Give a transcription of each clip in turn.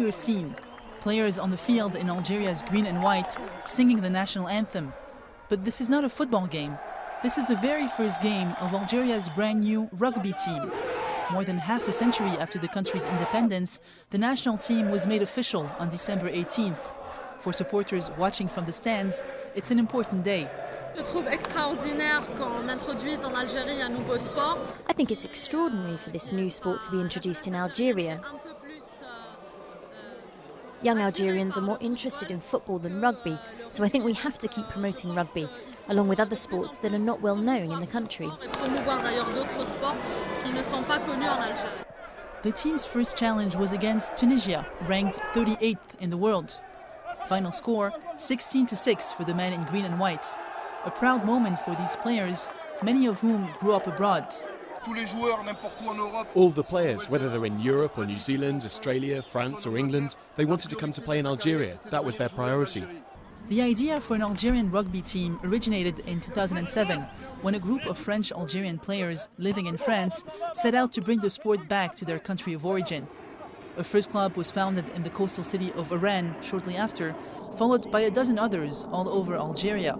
familiar scene. Players on the field in Algeria's green and white singing the national anthem. But this is not a football game. This is the very first game of Algeria's brand new rugby team. More than half a century after the country's independence, the national team was made official on December 18th. For supporters watching from the stands, it's an important day. Je trouve extraordinaire qu'on introduise en Algérie un nouveau sport. I think it's extraordinary for this new sport to be introduced in Algeria. Young Algerians are more interested in football than rugby, so I think we have to keep promoting rugby, along with other sports that are not well known in the country. The team's first challenge was against Tunisia, ranked 38th in the world. Final score, 16-6 for the men in green and white. A proud moment for these players, many of whom grew up abroad. All the players, whether they're in Europe or New Zealand, Australia, France or England, they wanted to come to play in Algeria. That was their priority. The idea for an Algerian rugby team originated in 2007, when a group of French Algerian players living in France set out to bring the sport back to their country of origin. A first club was founded in the coastal city of Oran shortly after, followed by a dozen others all over Algeria.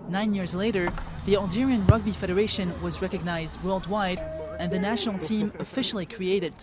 9 years later, the Algerian Rugby Federation was recognized worldwide and the national team officially created.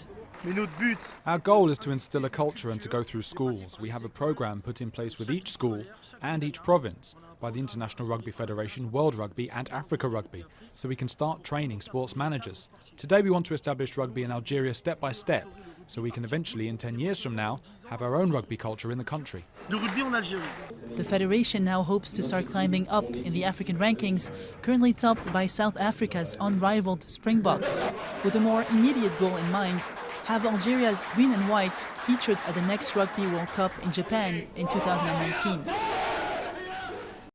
Our goal is to instill a culture and to go through schools. We have a program put in place with each school and each province by the International Rugby Federation, World Rugby and Africa Rugby, so we can start training sports managers. Today we want to establish rugby in Algeria step by step, so we can eventually, in 10 years from now, have our own rugby culture in the country. The federation now hopes to start climbing up in the African rankings, currently topped by South Africa's unrivaled Springboks. With a more immediate goal in mind, have Algeria's green and white featured at the next Rugby World Cup in Japan in 2019.